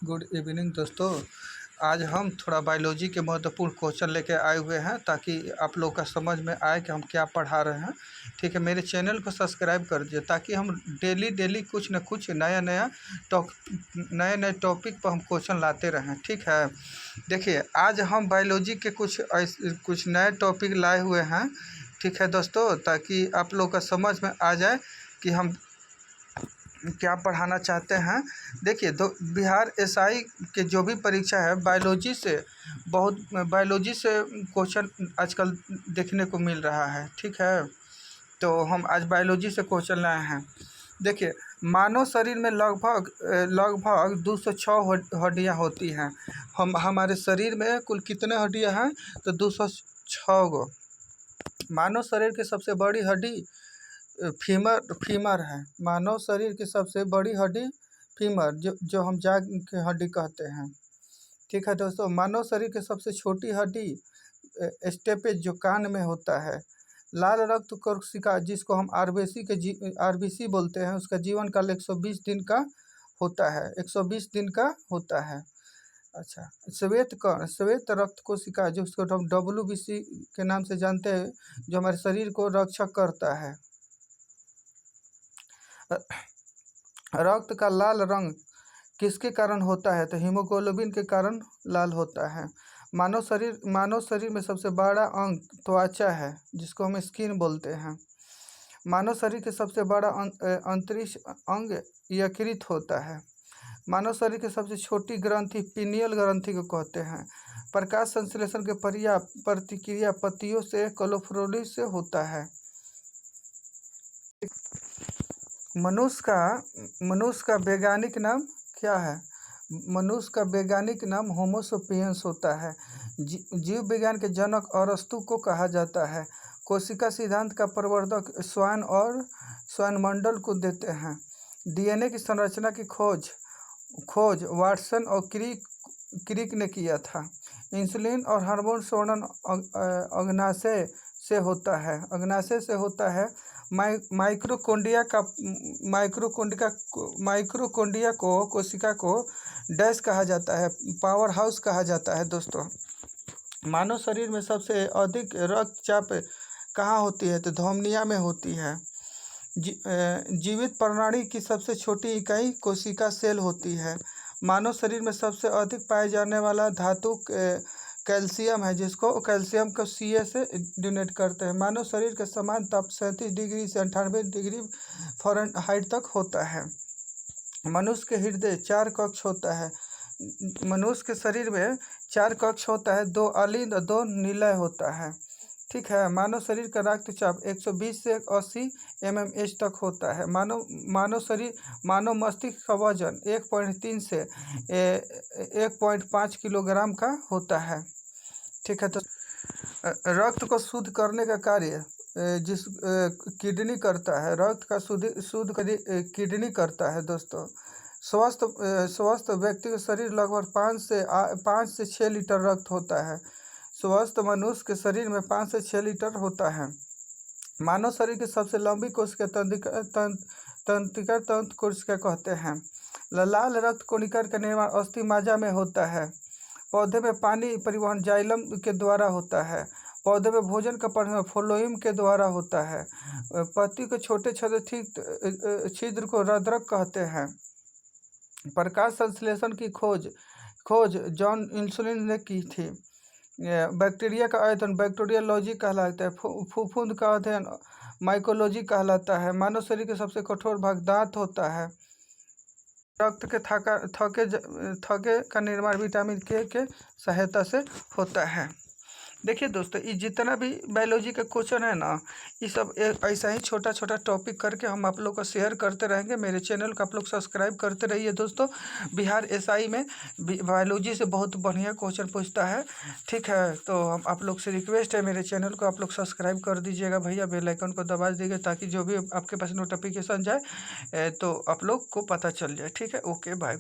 Good evening दोस्तों। आज हम थोड़ा बायोलॉजी के महत्वपूर्ण क्वेश्चन लेके आए हुए हैं ताकि आप लोग का समझ में आए कि हम क्या पढ़ा रहे हैं। ठीक है, मेरे चैनल को सब्सक्राइब कर दीजिए ताकि हम डेली कुछ न कुछ नए टॉपिक पर हम क्वेश्चन लाते रहें। ठीक है, देखिए आज हम बायोलॉजी के कुछ नए टॉपिक लाए हुए हैं। ठीक है दोस्तों, ताकि आप लोग का समझ में आ जाए कि हम क्या पढ़ाना चाहते हैं। देखिए बिहार एसआई के जो भी परीक्षा है बायोलॉजी से क्वेश्चन आजकल देखने को मिल रहा है। ठीक है, तो हम आज बायोलॉजी से क्वेश्चन लाए हैं। देखिए मानव शरीर में लगभग 206 हड्डियाँ होती हैं। हमारे शरीर में कुल कितने हड्डियाँ हैं? तो 206 गो। मानव शरीर की सबसे बड़ी हड्डी फीमर है। मानव शरीर की सबसे बड़ी हड्डी फीमर जो हम जाग की हड्डी कहते हैं। ठीक है दोस्तों, मानव शरीर की सबसे छोटी हड्डी स्टेपेज जो कान में होता है। लाल रक्त कोशिका जिसको हम आरबीसी बोलते हैं, उसका जीवन काल 120 दिन का होता है। 120 दिन का होता है। अच्छा, श्वेत रक्त कोशिका जिसको हम WBC के नाम से जानते हैं, जो हमारे शरीर को रक्षक करता है। रक्त का लाल रंग किसके कारण होता है? तो हीमोग्लोबिन के कारण लाल होता है। मानव शरीर में सबसे बड़ा अंग त्वचा है, जिसको हम स्किन बोलते हैं। मानव शरीर के सबसे बड़ा अंतरिक्ष अंग यकृत होता है। मानव शरीर की सबसे छोटी ग्रंथि पीनियल ग्रंथि को कहते हैं। प्रकाश संश्लेषण के प्रतिक्रिया पत्तियों से क्लोरोफिल से होता है। मनुष्य का वैज्ञानिक नाम क्या है? मनुष्य का वैज्ञानिक नाम होमो सेपियंस होता है। जीव विज्ञान के जनक अरस्तु को कहा जाता है। कोशिका सिद्धांत का प्रवर्तक स्वान और स्वानमंडल को देते हैं। DNA की संरचना की खोज वाटसन और क्रिक ने किया था। इंसुलिन और हार्मोन स्वर्णन अग्नाशय से होता है। माइक्रोकोंडिया को कोशिका को डैश कहा जाता है, पावर हाउस कहा जाता है। दोस्तों, मानव शरीर में सबसे अधिक रक्तचाप कहाँ होती है? तो धमनियों में होती है। जीवित प्राणी की सबसे छोटी इकाई कोशिका सेल होती है। मानव शरीर में सबसे अधिक पाए जाने वाला धातु कैल्शियम है, जिसको कैल्शियम को Ca से डोनेट करते हैं। मानव शरीर का समान ताप 37 डिग्री से 98 डिग्री फ़ारेनहाइट तक होता है। मनुष्य के हृदय 4 कक्ष होता है। मनुष्य के शरीर में 4 कक्ष होता है, 2 अलिंद और 2 निलय होता है। ठीक है, मानव शरीर का रक्तचाप 120 से 80 mmH तक होता है। मानव मस्तिष्क का वजन 1.3 से 1.5 किलोग्राम का होता है। ठीक है, तो रक्त को शुद्ध करने का कार्य किडनी करता है। रक्त का शुद्ध किडनी करता है। दोस्तों, स्वस्थ व्यक्ति का शरीर लगभग 5 से 6 लीटर रक्त होता है। स्वस्थ मनुष्य के शरीर में 5 से 6 लीटर होता है। मानव शरीर की सबसे लंबी कोशिका तंत्रिका तंत्र कोशिका कहते हैं। लाल रक्त कोशिका का निर्माण अस्थि मज्जा में होता है। पौधे में पानी परिवहन जाइलम के द्वारा होता है। पौधे में भोजन का परिवहन फ्लोएम के द्वारा होता है। पत्ती के छोटे छिद्र को रंध्रक कहते हैं। प्रकाश संश्लेषण की खोज जॉन इंसुलिन ने की थी। बैक्टीरिया का अध्ययन बैक्टीरियोलॉजी कहलाता है। फफूंद का अध्ययन माइकोलॉजी कहलाता है। मानव शरीर के सबसे कठोर भाग दांत होता है। रक्त के थके का निर्माण विटामिन के सहायता से होता है। देखिए दोस्तों, ये जितना भी बायोलॉजी का क्वेश्चन है ना, ये सब ऐसा ही छोटा टॉपिक करके हम आप लोग को शेयर करते रहेंगे। मेरे चैनल को आप लोग सब्सक्राइब करते रहिए दोस्तों। बिहार एसआई में बायोलॉजी से बहुत बढ़िया क्वेश्चन पूछता है। ठीक है, तो हम आप लोग से रिक्वेस्ट है, मेरे चैनल को आप लोग सब्सक्राइब कर दीजिएगा भैया, बेल आइकन को दबा दीजिएगा ताकि जो भी आपके पास नोटिफिकेशन जाए तो आप लोग को पता चल जाए। ठीक है, ओके बाय।